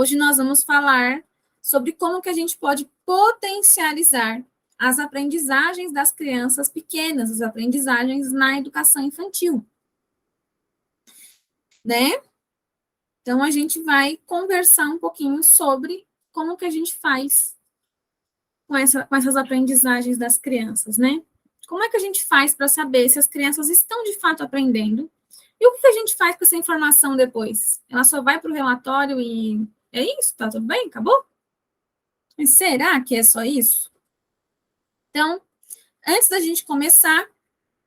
Hoje nós vamos falar sobre como que a gente pode potencializar as aprendizagens das crianças pequenas, as aprendizagens na educação infantil, né? Então, a gente vai conversar um pouquinho sobre como que a gente faz com essas aprendizagens das crianças, né? Como é que a gente faz para saber se as crianças estão de fato aprendendo? E o que a gente faz com essa informação depois? Ela só vai para o relatório e é isso? Tá tudo bem? Acabou? Mas será que é só isso? Então, antes da gente começar,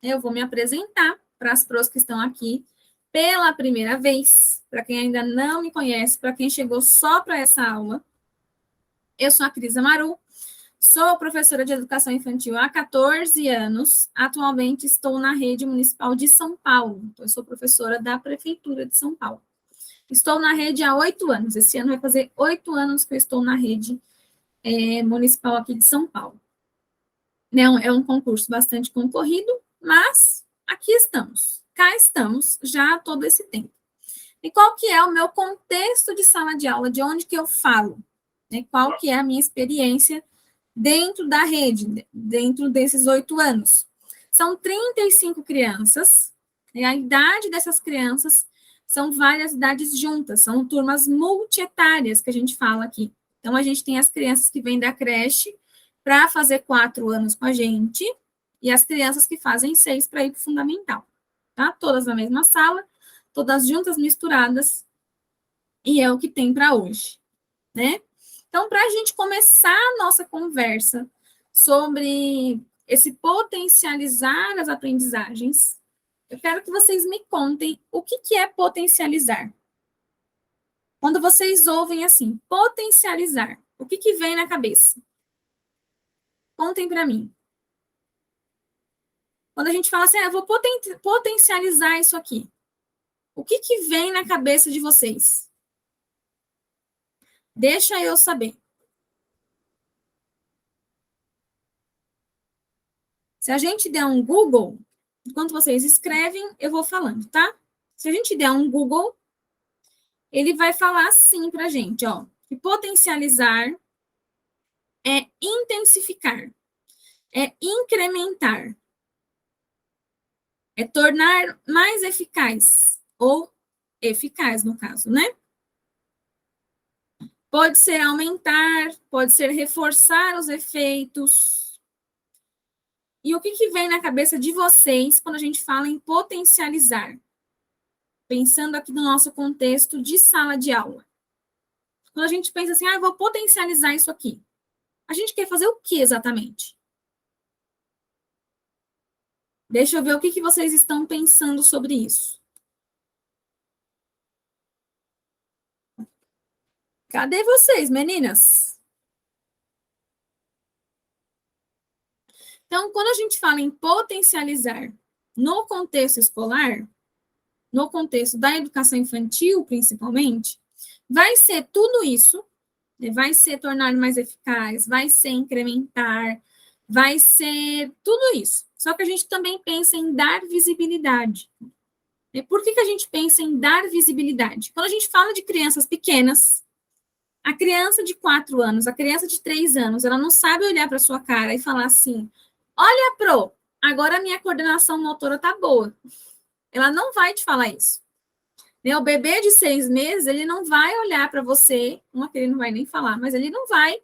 eu vou me apresentar para as pros que estão aqui pela primeira vez, para quem ainda não me conhece, para quem chegou só para essa aula. Eu sou a Cris Amaru, sou professora de educação infantil há 14 anos, atualmente estou na rede municipal de São Paulo, eu sou professora da Prefeitura de São Paulo. Estou na rede há 8 anos, esse ano vai fazer 8 anos que eu estou na rede municipal aqui de São Paulo. É um concurso bastante concorrido, mas aqui estamos, cá estamos já há todo esse tempo. E qual que é o meu contexto de sala de aula, de onde que eu falo? Qual que é a minha experiência dentro da rede, dentro desses 8 anos? São 35 crianças, e a idade dessas crianças são várias idades juntas, são turmas multietárias que a gente fala aqui. Então, a gente tem as crianças que vêm da creche para fazer 4 anos com a gente, e as crianças que fazem 6 para ir para o fundamental, tá? Todas na mesma sala, todas juntas, misturadas, e é o que tem para hoje, né? Então, para a gente começar a nossa conversa sobre esse potencializar as aprendizagens, eu quero que vocês me contem o que é potencializar. Quando vocês ouvem assim, potencializar, o que vem na cabeça? Contem para mim. Quando a gente fala assim, eu vou potencializar isso aqui, o que vem na cabeça de vocês? Deixa eu saber. Se a gente der um Google, enquanto vocês escrevem, eu vou falando, tá? Se a gente der um Google, ele vai falar assim para a gente, ó, que potencializar é intensificar, é incrementar, é tornar mais eficaz, ou eficaz, no caso, né? Pode ser aumentar, pode ser reforçar os efeitos. E o que vem na cabeça de vocês quando a gente fala em potencializar? Pensando aqui no nosso contexto de sala de aula. Quando a gente pensa assim, eu vou potencializar isso aqui. A gente quer fazer o que exatamente? Deixa eu ver o que vocês estão pensando sobre isso. Cadê vocês, meninas? Então, quando a gente fala em potencializar no contexto escolar, no contexto da educação infantil, principalmente, vai ser tudo isso, vai ser tornar mais eficaz, vai ser incrementar, vai ser tudo isso. Só que a gente também pensa em dar visibilidade. E por que a gente pensa em dar visibilidade? Quando a gente fala de crianças pequenas, a criança de 4 anos, a criança de 3 anos, ela não sabe olhar para sua cara e falar assim, olha, Pro, agora a minha coordenação motora tá boa. Ela não vai te falar isso. O bebê de 6 meses, ele não vai olhar para você, uma que ele não vai nem falar, mas ele não vai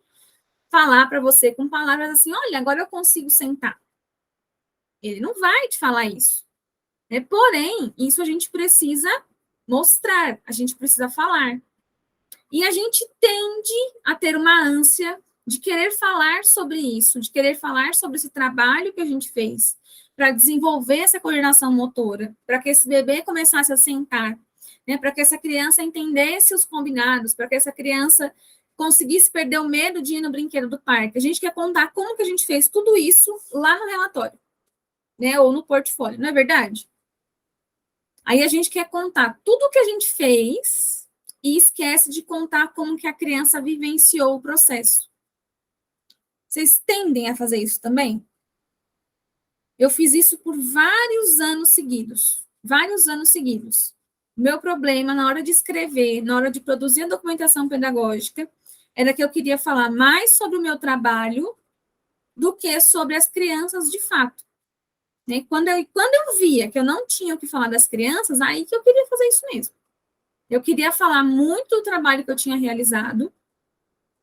falar para você com palavras assim, olha, agora eu consigo sentar. Ele não vai te falar isso. Porém, isso a gente precisa mostrar, a gente precisa falar. E a gente tende a ter uma ânsia de querer falar sobre isso, de querer falar sobre esse trabalho que a gente fez para desenvolver essa coordenação motora, para que esse bebê começasse a sentar, para que essa criança entendesse os combinados, para que essa criança conseguisse perder o medo de ir no brinquedo do parque. A gente quer contar como que a gente fez tudo isso lá no relatório, ou no portfólio, não é verdade? Aí a gente quer contar tudo o que a gente fez e esquece de contar como que a criança vivenciou o processo. Vocês tendem a fazer isso também? Eu fiz isso por vários anos seguidos. Vários anos seguidos. O meu problema na hora de escrever, na hora de produzir a documentação pedagógica, era que eu queria falar mais sobre o meu trabalho do que sobre as crianças de fato. Né? Quando eu via que eu não tinha o que falar das crianças, aí que eu queria fazer isso mesmo. Eu queria falar muito do trabalho que eu tinha realizado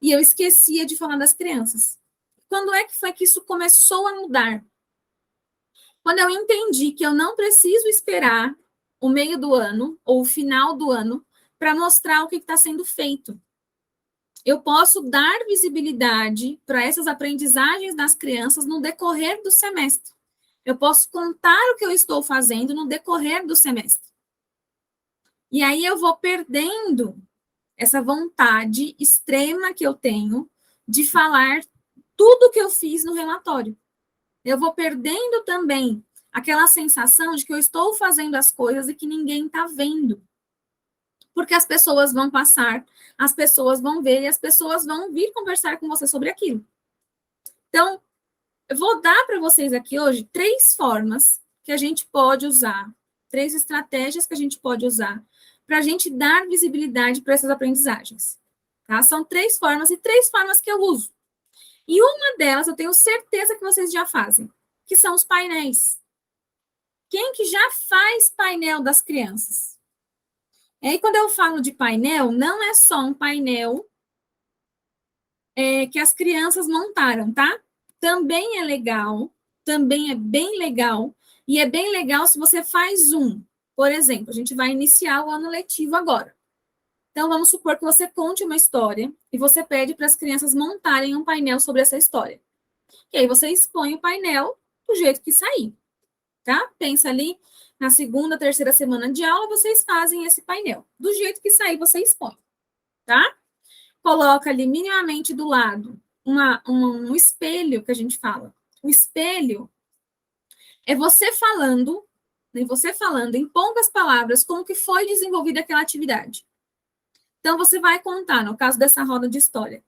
e eu esquecia de falar das crianças. Quando é que foi que isso começou a mudar? Quando eu entendi que eu não preciso esperar o meio do ano ou o final do ano para mostrar o que está sendo feito. Eu posso dar visibilidade para essas aprendizagens das crianças no decorrer do semestre. Eu posso contar o que eu estou fazendo no decorrer do semestre. E aí eu vou perdendo essa vontade extrema que eu tenho de falar tudo que eu fiz no relatório. Eu vou perdendo também aquela sensação de que eu estou fazendo as coisas e que ninguém está vendo. Porque as pessoas vão passar, as pessoas vão ver e as pessoas vão vir conversar com você sobre aquilo. Então, eu vou dar para vocês aqui hoje 3 formas que a gente pode usar, 3 estratégias que a gente pode usar para a gente dar visibilidade para essas aprendizagens. Tá? São 3 formas e 3 formas que eu uso. E uma delas eu tenho certeza que vocês já fazem, que são os painéis. Quem que já faz painel das crianças? E aí, quando eu falo de painel, não é só um painel que as crianças montaram, tá? Também é legal, também é bem legal, e é bem legal se você faz um. Por exemplo, a gente vai iniciar o ano letivo agora. Então, vamos supor que você conte uma história e você pede para as crianças montarem um painel sobre essa história. E aí você expõe o painel do jeito que sair, tá? Pensa ali, na segunda, terceira semana de aula, vocês fazem esse painel. Do jeito que sair, você expõe, tá? Coloca ali minimamente do lado um espelho que a gente fala. O espelho é você falando, em poucas palavras, como que foi desenvolvida aquela atividade. Então, você vai contar, no caso dessa roda de história,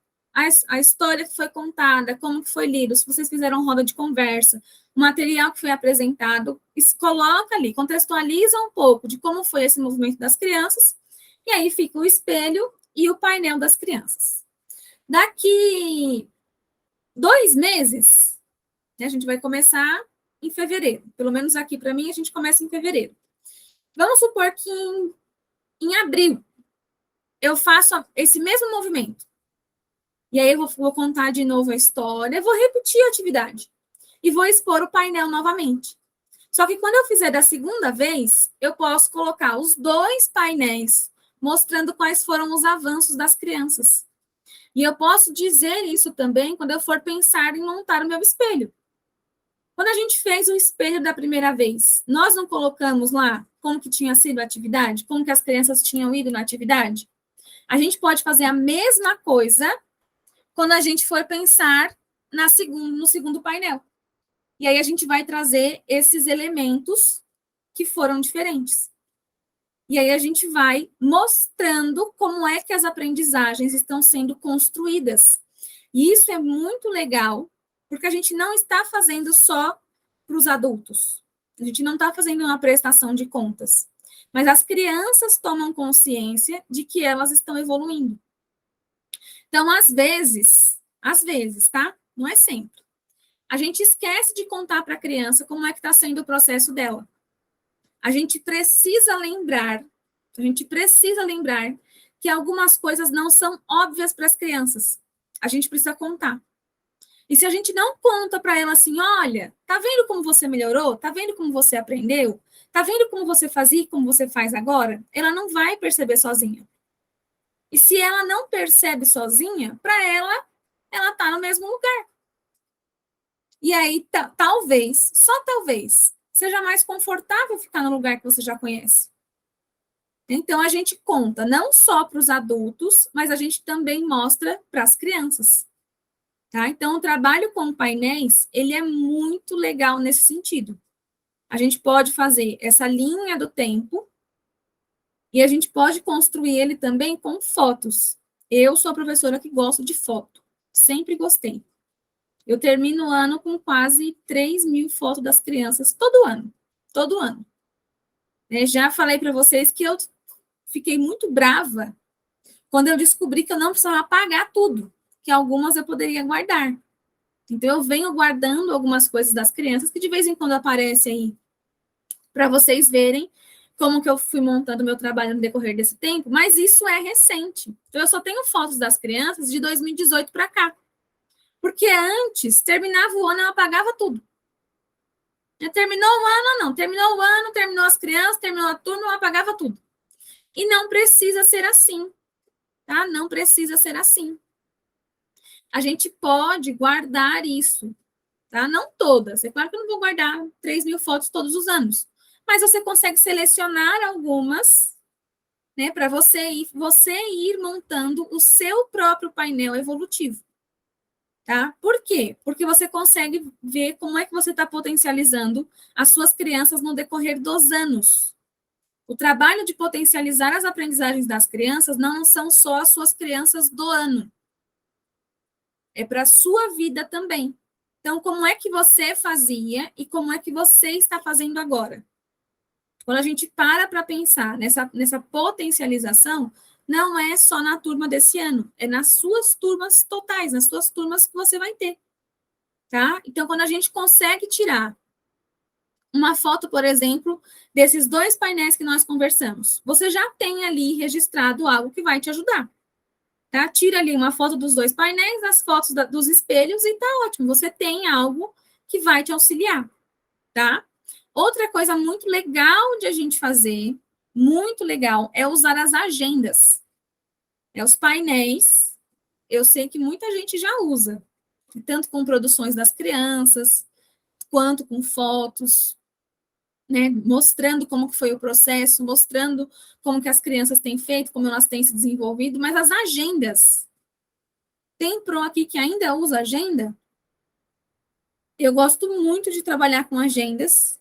a história que foi contada, como que foi lido, se vocês fizeram roda de conversa, o material que foi apresentado, coloca ali, contextualiza um pouco de como foi esse movimento das crianças, e aí fica o espelho e o painel das crianças. Daqui 2 meses, né, a gente vai começar em fevereiro, pelo menos aqui para mim a gente começa em fevereiro. Vamos supor que em abril eu faço esse mesmo movimento. E aí eu vou contar de novo a história, vou repetir a atividade. E vou expor o painel novamente. Só que quando eu fizer da segunda vez, eu posso colocar os 2 painéis, mostrando quais foram os avanços das crianças. E eu posso dizer isso também quando eu for pensar em montar o meu espelho. Quando a gente fez o espelho da primeira vez, nós não colocamos lá como que tinha sido a atividade, como que as crianças tinham ido na atividade? A gente pode fazer a mesma coisa quando a gente for pensar no segundo painel. E aí a gente vai trazer esses elementos que foram diferentes. E aí a gente vai mostrando como é que as aprendizagens estão sendo construídas. E isso é muito legal, porque a gente não está fazendo só para os adultos. A gente não está fazendo uma prestação de contas. Mas as crianças tomam consciência de que elas estão evoluindo. Então, às vezes, tá? Não é sempre. A gente esquece de contar para a criança como é que está sendo o processo dela. A gente precisa lembrar que algumas coisas não são óbvias para as crianças. A gente precisa contar. E se a gente não conta para ela assim, olha, tá vendo como você melhorou? Tá vendo como você aprendeu? Tá vendo como você fazia e como você faz agora? Ela não vai perceber sozinha. E se ela não percebe sozinha, para ela tá no mesmo lugar. E aí, talvez, só talvez, seja mais confortável ficar no lugar que você já conhece. Então, a gente conta não só para os adultos, mas a gente também mostra para as crianças. Tá? Então, o trabalho com painéis, ele é muito legal nesse sentido. A gente pode fazer essa linha do tempo e a gente pode construir ele também com fotos. Eu sou a professora que gosto de foto, sempre gostei. Eu termino o ano com quase 3.000 fotos das crianças todo ano. Já falei para vocês que eu fiquei muito brava quando eu descobri que eu não precisava pagar tudo, que algumas eu poderia guardar. Então, eu venho guardando algumas coisas das crianças que de vez em quando aparecem aí para vocês verem como que eu fui montando meu trabalho no decorrer desse tempo, mas isso é recente. Então, eu só tenho fotos das crianças de 2018 para cá. Porque antes, terminava o ano, eu apagava tudo. Terminou o ano, não. Terminou o ano, terminou as crianças, terminou a turma, eu apagava tudo. E não precisa ser assim, tá? Não precisa ser assim. A gente pode guardar isso, tá? Não todas. É claro que eu não vou guardar 3.000 fotos todos os anos. Mas você consegue selecionar algumas, né? Para você ir montando o seu próprio painel evolutivo. Tá? Por quê? Porque você consegue ver como é que você está potencializando as suas crianças no decorrer dos anos. O trabalho de potencializar as aprendizagens das crianças não são só as suas crianças do ano. É para a sua vida também. Então, como é que você fazia e como é que você está fazendo agora? Quando a gente para pensar nessa potencialização, não é só na turma desse ano, é nas suas turmas totais, nas suas turmas que você vai ter. Tá? Então, quando a gente consegue tirar uma foto, por exemplo, desses 2 painéis que nós conversamos, você já tem ali registrado algo que vai te ajudar. Tá? Tira ali uma foto dos 2 painéis, as fotos dos espelhos e tá ótimo. Você tem algo que vai te auxiliar, tá? Outra coisa muito legal de a gente fazer, muito legal, é usar as agendas. Os painéis, eu sei que muita gente já usa, tanto com produções das crianças, quanto com fotos, né, mostrando como que foi o processo, mostrando como que as crianças têm feito, como elas têm se desenvolvido, mas as agendas. Tem pro aqui que ainda usa agenda? Eu gosto muito de trabalhar com agendas.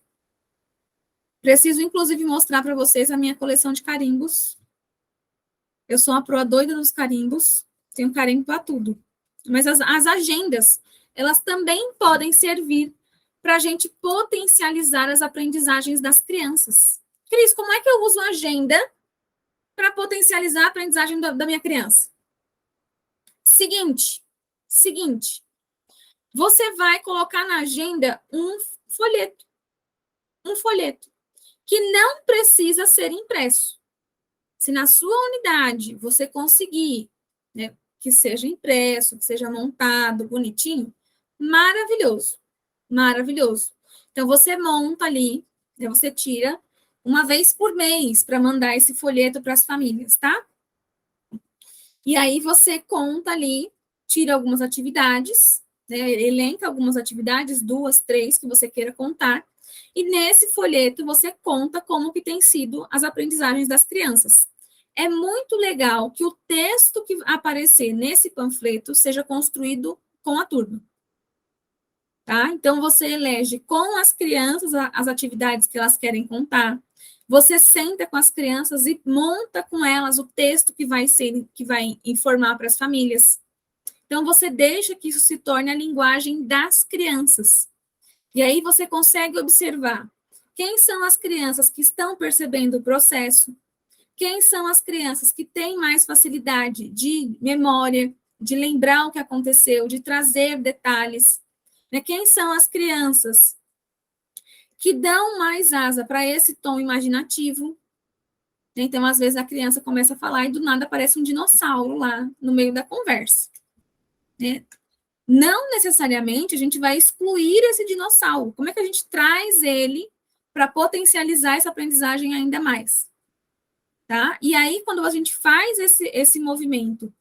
Preciso, inclusive, mostrar para vocês a minha coleção de carimbos. Eu sou uma proa doida dos carimbos, tenho carimbo para tudo. Mas as agendas, elas também podem servir para a gente potencializar as aprendizagens das crianças. Cris, como é que eu uso a agenda para potencializar a aprendizagem da minha criança? Seguinte, você vai colocar na agenda um folheto, que não precisa ser impresso. Se na sua unidade você conseguir, né, que seja impresso, que seja montado, bonitinho, maravilhoso, maravilhoso. Então, você monta ali, né, você tira uma vez por mês para mandar esse folheto para as famílias, tá? E aí você conta ali, tira algumas atividades, né, elenca algumas atividades, 2, 3 que você queira contar, e nesse folheto você conta como que tem sido as aprendizagens das crianças. É muito legal que o texto que aparecer nesse panfleto seja construído com a turma. Tá? Então, você elege com as crianças as atividades que elas querem contar. Você senta com as crianças e monta com elas o texto que vai informar para as famílias. Então, você deixa que isso se torne a linguagem das crianças. E aí você consegue observar quem são as crianças que estão percebendo o processo, quem são as crianças que têm mais facilidade de memória, de lembrar o que aconteceu, de trazer detalhes, né? Quem são as crianças que dão mais asa para esse tom imaginativo. Então, às vezes, a criança começa a falar e do nada aparece um dinossauro lá no meio da conversa. Né? Não necessariamente a gente vai excluir esse dinossauro. Como é que a gente traz ele para potencializar essa aprendizagem ainda mais? Tá? E aí, quando a gente faz esse movimento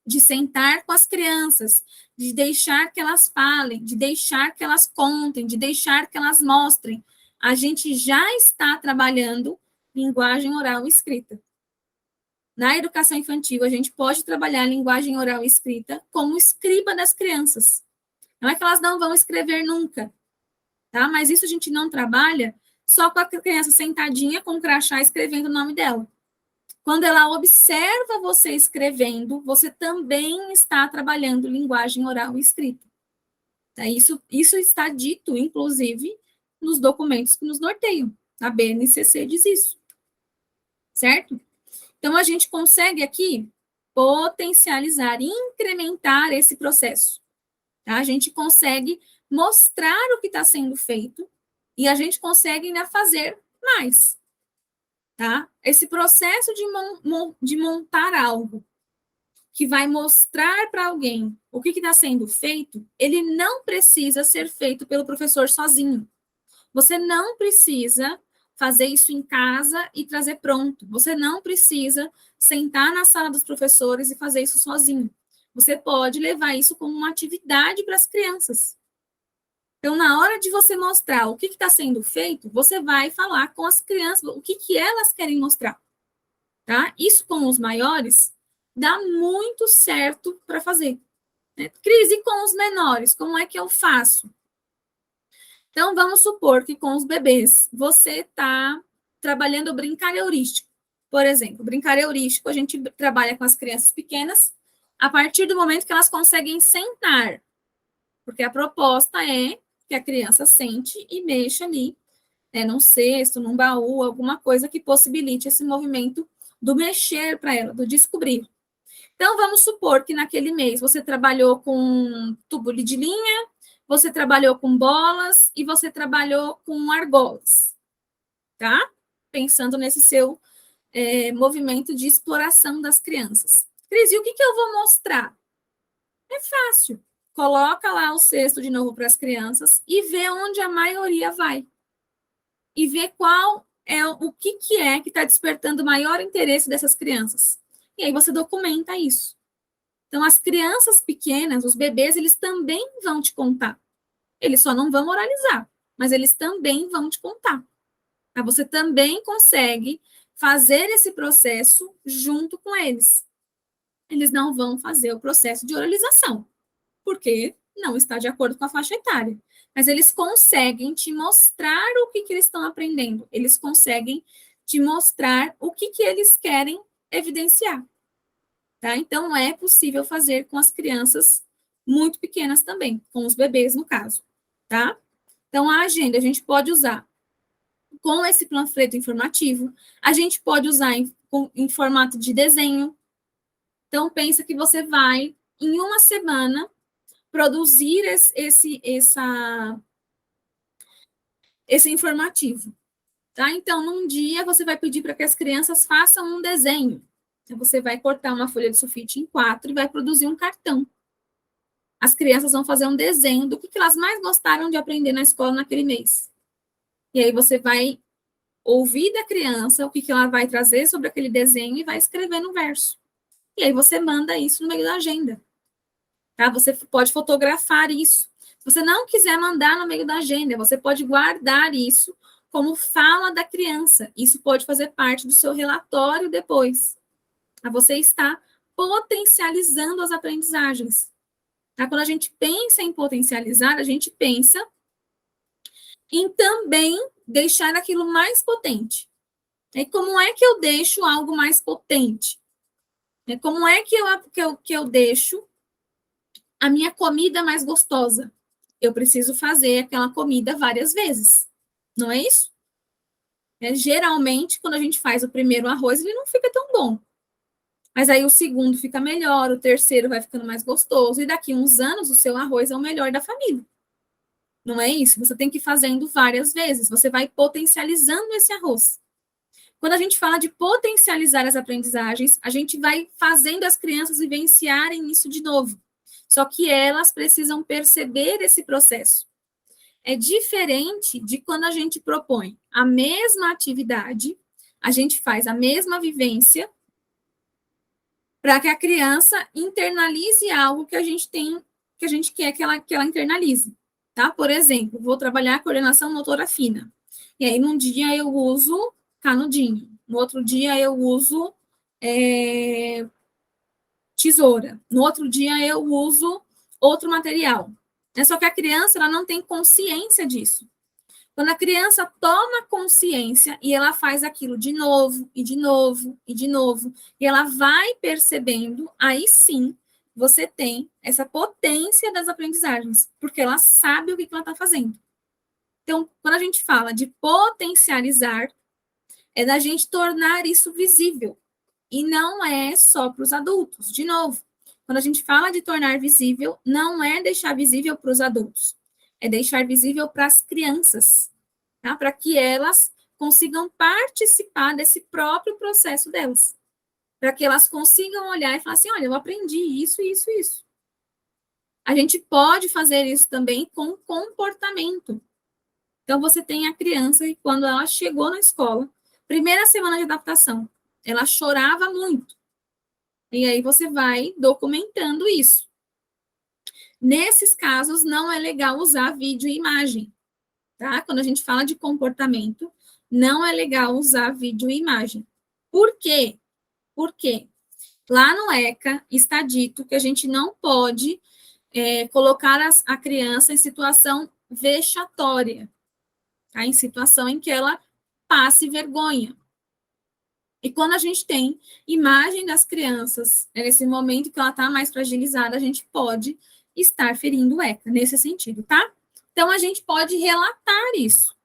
de sentar com as crianças, de deixar que elas falem, de deixar que elas contem, de deixar que elas mostrem, a gente já está trabalhando linguagem oral e escrita. Na educação infantil, a gente pode trabalhar linguagem oral e escrita como escriba das crianças. Não é que elas não vão escrever nunca, tá? Mas isso a gente não trabalha só com a criança sentadinha com o crachá escrevendo o nome dela. Quando ela observa você escrevendo, você também está trabalhando linguagem oral e escrita. Tá? Isso está dito, inclusive, nos documentos que nos norteiam. A BNCC diz isso. Certo? Então, a gente consegue aqui potencializar, incrementar esse processo. Tá? A gente consegue mostrar o que está sendo feito e a gente consegue ainda fazer mais. Tá? Esse processo de montar algo que vai mostrar para alguém o que está sendo feito, ele não precisa ser feito pelo professor sozinho. Você não precisa fazer isso em casa e trazer pronto. Você não precisa sentar na sala dos professores e fazer isso sozinho. Você pode levar isso como uma atividade para as crianças. Então, na hora de você mostrar o que está sendo feito, você vai falar com as crianças o que elas querem mostrar. Tá? Isso com os maiores dá muito certo para fazer. Né? Cris, e com os menores, como é que eu faço? Então, vamos supor que com os bebês você está trabalhando brincar heurístico. Por exemplo, brincar heurístico, a gente trabalha com as crianças pequenas a partir do momento que elas conseguem sentar. Porque a proposta é que a criança sente e mexa ali, né, num cesto, num baú, alguma coisa que possibilite esse movimento do mexer para ela, do descobrir. Então, vamos supor que naquele mês você trabalhou com tubo de linha, você trabalhou com bolas e você trabalhou com argolas, tá? Pensando nesse seu movimento de exploração das crianças. Cris, e o que eu vou mostrar? É fácil. Coloca lá o cesto de novo para as crianças e vê onde a maioria vai. E vê qual é o que é que está despertando o maior interesse dessas crianças. E aí você documenta isso. Então, as crianças pequenas, os bebês, eles também vão te contar. Eles só não vão oralizar, mas eles também vão te contar. Tá? Você também consegue fazer esse processo junto com eles. Eles não vão fazer o processo de oralização, porque não está de acordo com a faixa etária. Mas eles conseguem te mostrar o que eles estão aprendendo. Eles conseguem te mostrar o que eles querem evidenciar. Tá? Então, é possível fazer com as crianças muito pequenas também, com os bebês, no caso. Tá? Então, a agenda a gente pode usar com esse panfleto informativo, a gente pode usar em formato de desenho. Então, pensa que você vai, em uma semana, produzir esse informativo. Tá? Então, num dia, você vai pedir para que as crianças façam um desenho. Então, você vai cortar uma folha de sulfite em 4 e vai produzir um cartão. As crianças vão fazer um desenho do que elas mais gostaram de aprender na escola naquele mês. E aí você vai ouvir da criança o que ela vai trazer sobre aquele desenho e vai escrever no verso. E aí você manda isso no meio da agenda. Tá? Você pode fotografar isso. Se você não quiser mandar no meio da agenda, você pode guardar isso como fala da criança. Isso pode fazer parte do seu relatório depois. Você está potencializando as aprendizagens. Tá? Quando a gente pensa em potencializar, a gente pensa em também deixar aquilo mais potente. E como é que eu deixo algo mais potente? Como é que eu deixo a minha comida mais gostosa? Eu preciso fazer aquela comida várias vezes. Não é isso? Geralmente, quando a gente faz o primeiro arroz, ele não fica tão bom. Mas aí o segundo fica melhor, o terceiro vai ficando mais gostoso, e daqui uns anos o seu arroz é o melhor da família. Não é isso? Você tem que ir fazendo várias vezes, você vai potencializando esse arroz. Quando a gente fala de potencializar as aprendizagens, a gente vai fazendo as crianças vivenciarem isso de novo. Só que elas precisam perceber esse processo. É diferente de quando a gente propõe a mesma atividade, a gente faz a mesma vivência, para que a criança internalize algo que a gente tem, que a gente quer que ela internalize. Tá? Por exemplo, vou trabalhar a coordenação motora fina. E aí, num dia eu uso canudinho, no outro dia eu uso tesoura, no outro dia eu uso outro material. Só que a criança ela não tem consciência disso. Quando a criança toma consciência e ela faz aquilo de novo, e de novo, e de novo, e ela vai percebendo, aí sim você tem essa potência das aprendizagens, porque ela sabe o que ela está fazendo. Então, quando a gente fala de potencializar, é da gente tornar isso visível. E não é só para os adultos. De novo, quando a gente fala de tornar visível, não é deixar visível para os adultos, é deixar visível para as crianças, tá? Para que elas consigam participar desse próprio processo delas, para que elas consigam olhar e falar assim, olha, eu aprendi isso, isso, isso. A gente pode fazer isso também com comportamento. Então, você tem a criança e quando ela chegou na escola, primeira semana de adaptação, ela chorava muito. E aí você vai documentando isso. Nesses casos, não é legal usar vídeo e imagem, tá? Quando a gente fala de comportamento, não é legal usar vídeo e imagem. Por quê? Porque lá no ECA está dito que a gente não pode colocar a criança em situação vexatória, tá? Em situação em que ela passe vergonha. E quando a gente tem imagem das crianças, nesse momento que ela está mais fragilizada, a gente pode estar ferindo o ECA, nesse sentido, tá? Então, a gente pode relatar isso,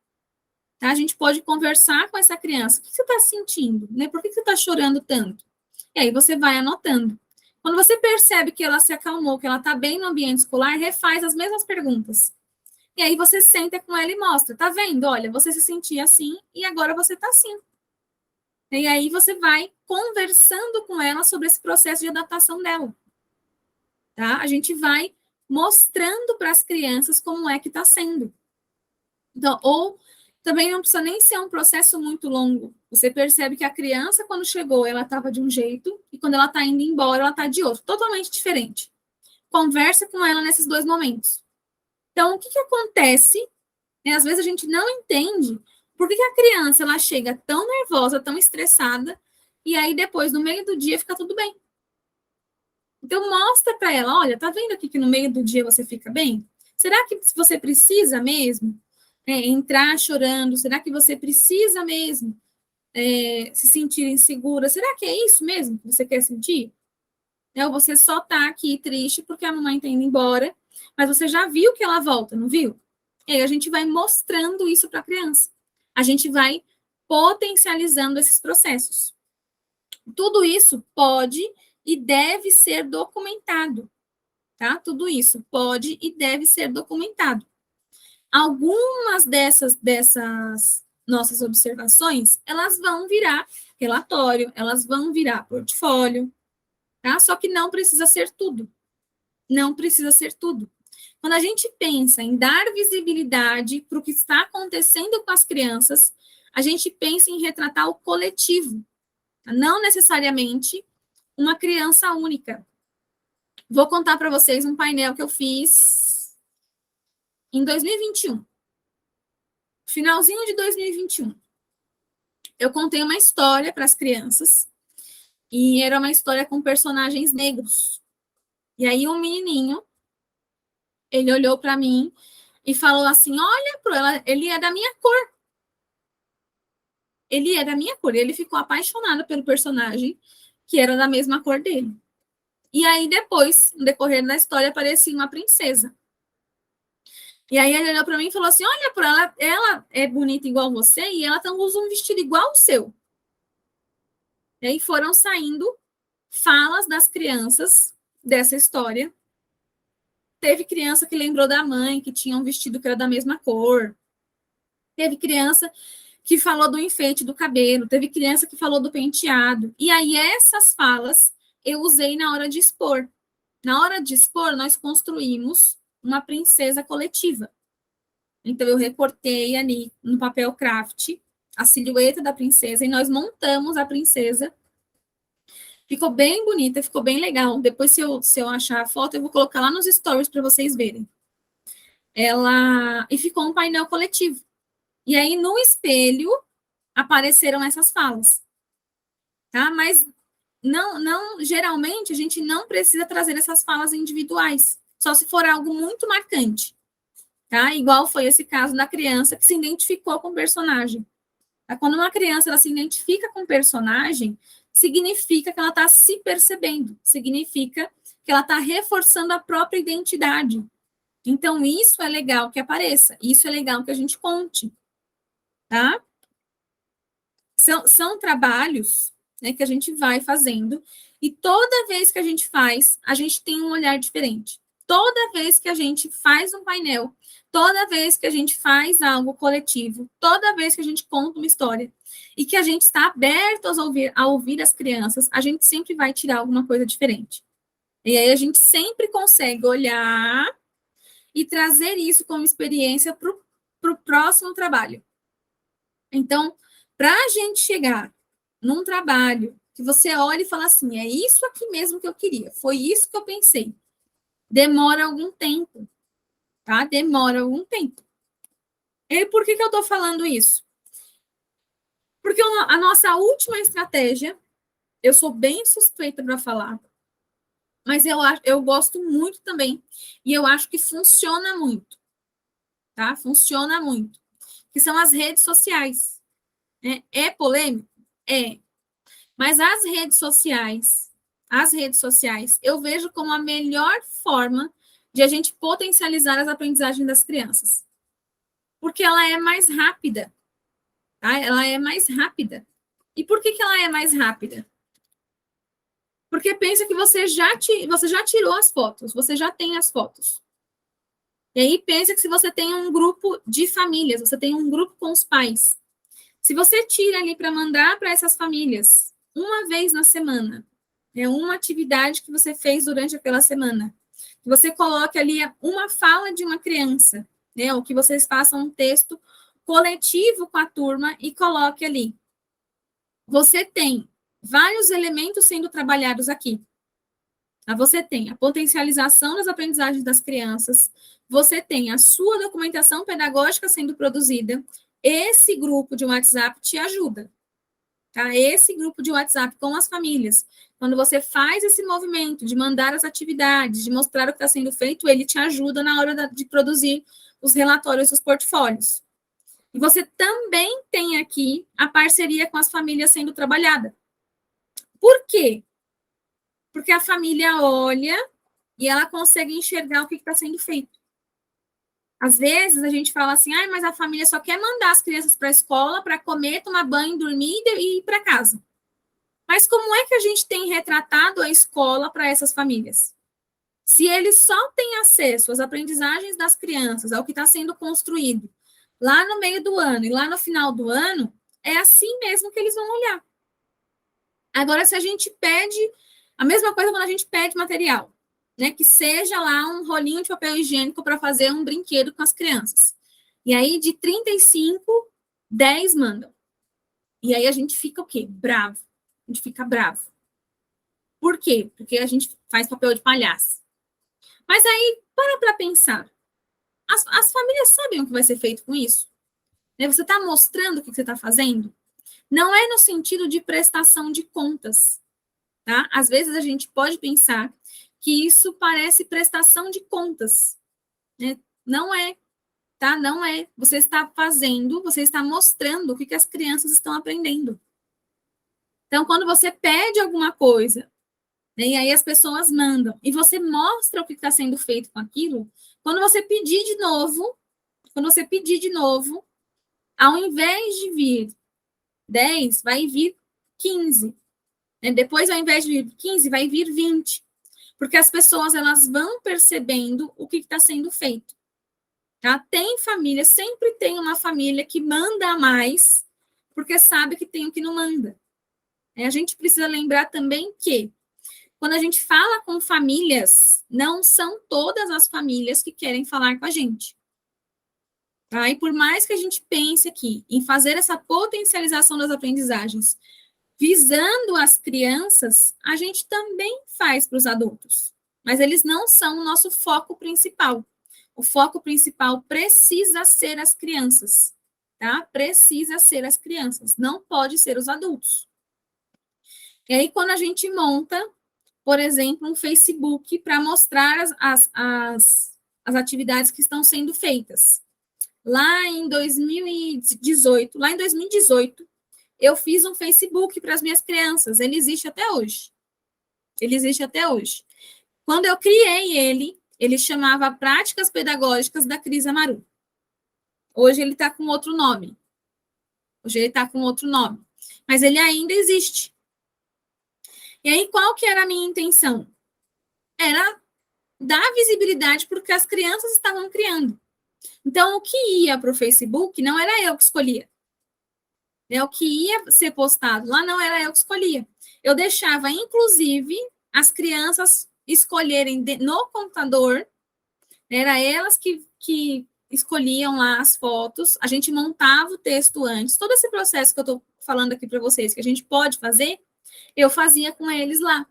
tá? A gente pode conversar com essa criança. O que você está sentindo? Né? Por que você está chorando tanto? E aí você vai anotando. Quando você percebe que ela se acalmou, que ela está bem no ambiente escolar, refaz as mesmas perguntas. E aí você senta com ela e mostra, tá vendo? Olha, você se sentia assim e agora você está assim. E aí você vai conversando com ela sobre esse processo de adaptação dela. Tá? A gente vai mostrando para as crianças como é que está sendo. Então, ou também não precisa nem ser um processo muito longo. Você percebe que a criança, quando chegou, ela estava de um jeito, e quando ela está indo embora, ela está de outro, totalmente diferente. Conversa com ela nesses dois momentos. Então, o que acontece? Às vezes a gente não entende por que a criança ela chega tão nervosa, tão estressada, e aí depois, no meio do dia, fica tudo bem. Então, mostra para ela, olha, tá vendo aqui que no meio do dia você fica bem? Será que você precisa mesmo entrar chorando? Será que você precisa mesmo se sentir insegura? Será que é isso mesmo que você quer sentir? Ou você só tá aqui triste porque a mamãe tá indo embora, mas você já viu que ela volta, não viu? E aí a gente vai mostrando isso para a criança. A gente vai potencializando esses processos. Tudo isso pode e deve ser documentado, tá? Tudo isso pode e deve ser documentado. Algumas dessas nossas observações, elas vão virar relatório, elas vão virar portfólio, tá? Só que não precisa ser tudo. Não precisa ser tudo. Quando a gente pensa em dar visibilidade para o que está acontecendo com as crianças, a gente pensa em retratar o coletivo, não necessariamente uma criança única. Vou contar para vocês um painel que eu fiz em 2021. Finalzinho de 2021. Eu contei uma história para as crianças e era uma história com personagens negros. E aí um menininho, ele olhou para mim e falou assim, olha, pro ela, ele é da minha cor. Ele é da minha cor. Ele ficou apaixonado pelo personagem que era da mesma cor dele. E aí depois, no decorrer da história, aparecia uma princesa. E aí ele olhou para mim e falou assim, olha, pro ela é bonita igual você e ela usa um vestido igual o seu. E aí foram saindo falas das crianças dessa história. Teve criança que lembrou da mãe, que tinha um vestido que era da mesma cor. Teve criança que falou do enfeite do cabelo. Teve criança que falou do penteado. E aí essas falas eu usei na hora de expor. Na hora de expor, nós construímos uma princesa coletiva. Então, eu recortei ali no papel craft a silhueta da princesa e nós montamos a princesa. Ficou bem bonita, ficou bem legal. Depois, se eu achar a foto, eu vou colocar lá nos stories para vocês verem. E ficou um painel coletivo. E aí, no espelho, apareceram essas falas. Tá? Mas, geralmente, a gente não precisa trazer essas falas individuais. Só se for algo muito marcante. Tá? Igual foi esse caso da criança que se identificou com o personagem. Quando uma criança ela se identifica com o personagem, significa que ela está se percebendo, significa que ela está reforçando a própria identidade. Então, isso é legal que apareça, isso é legal que a gente conte, tá? São trabalhos né, que a gente vai fazendo, e toda vez que a gente faz, a gente tem um olhar diferente. Toda vez que a gente faz um painel, toda vez que a gente faz algo coletivo, toda vez que a gente conta uma história, e que a gente está aberto a ouvir as crianças, a gente sempre vai tirar alguma coisa diferente. E aí a gente sempre consegue olhar e trazer isso como experiência para o próximo trabalho. Então, para a gente chegar num trabalho que você olha e fala assim, é isso aqui mesmo que eu queria, foi isso que eu pensei. Demora algum tempo, tá? Demora algum tempo. E por que eu estou falando isso? Porque a nossa última estratégia, eu sou bem suspeita para falar, mas eu gosto muito também, e eu acho que funciona muito, tá? Funciona muito. Que são as redes sociais. Né? É polêmico? É. Mas as redes sociais, eu vejo como a melhor forma de a gente potencializar as aprendizagens das crianças. Porque ela é mais rápida, tá? Ela é mais rápida. E por que ela é mais rápida? Porque pensa que você já tirou as fotos, você já tem as fotos. E aí pensa que se você tem um grupo de famílias, você tem um grupo com os pais. Se você tira ali para mandar para essas famílias uma vez na semana, é uma atividade que você fez durante aquela semana, que você coloque ali uma fala de uma criança, né, ou que vocês façam um texto coletivo com a turma e coloque ali. Você tem vários elementos sendo trabalhados aqui. Você tem a potencialização das aprendizagens das crianças, você tem a sua documentação pedagógica sendo produzida, esse grupo de WhatsApp te ajuda, tá? Esse grupo de WhatsApp com as famílias, quando você faz esse movimento de mandar as atividades, de mostrar o que está sendo feito, ele te ajuda na hora de produzir os relatórios dos portfólios. E você também tem aqui a parceria com as famílias sendo trabalhada. Por quê? Porque a família olha e ela consegue enxergar o que está sendo feito. Às vezes a gente fala assim, mas a família só quer mandar as crianças para a escola para comer, tomar banho, dormir e ir para casa. Mas como é que a gente tem retratado a escola para essas famílias? Se eles só têm acesso às aprendizagens das crianças, ao que está sendo construído lá no meio do ano e lá no final do ano, é assim mesmo que eles vão olhar. Agora, se a gente pede, a mesma coisa quando a gente pede material, né, que seja lá um rolinho de papel higiênico para fazer um brinquedo com as crianças. E aí, de 35, 10 mandam. E aí a gente fica o quê? Bravo. A gente fica bravo. Por quê? Porque a gente faz papel de palhaço. Mas aí, para pensar. As famílias sabem o que vai ser feito com isso? Você está mostrando o que você está fazendo? Não é no sentido de prestação de contas. Tá? Às vezes a gente pode pensar que isso parece prestação de contas. Né? Não é, tá? Não é. Você está fazendo, você está mostrando o que as crianças estão aprendendo. Então, quando você pede alguma coisa, né, e aí as pessoas mandam, e você mostra o que está sendo feito com aquilo, quando você pedir de novo, ao invés de vir 10, vai vir 15. Depois, ao invés de vir 15, vai vir 20. Porque as pessoas elas vão percebendo o que está sendo feito. Tá? Tem família, sempre tem uma família que manda mais, porque sabe que tem o que não manda. A gente precisa lembrar também que, quando a gente fala com famílias, não são todas as famílias que querem falar com a gente. Tá? E por mais que a gente pense aqui em fazer essa potencialização das aprendizagens, visando as crianças, a gente também faz para os adultos, mas eles não são o nosso foco principal. O foco principal precisa ser as crianças, tá? Precisa ser as crianças, não pode ser os adultos. E aí, quando a gente monta, por exemplo, um Facebook para mostrar as atividades que estão sendo feitas. Lá em 2018, eu fiz um Facebook para as minhas crianças. Ele existe até hoje. Quando eu criei ele chamava Práticas Pedagógicas da Cris Amaru. Hoje ele está com outro nome. Mas ele ainda existe. E aí, qual que era a minha intenção? Era dar visibilidade para o que as crianças estavam criando. Então, o que ia para o Facebook não era eu que escolhia. O que ia ser postado lá não era eu que escolhia. Eu deixava, inclusive, as crianças escolherem no computador, era elas que escolhiam lá as fotos, a gente montava o texto antes. Todo esse processo que eu estou falando aqui para vocês, que a gente pode fazer, eu fazia com eles lá.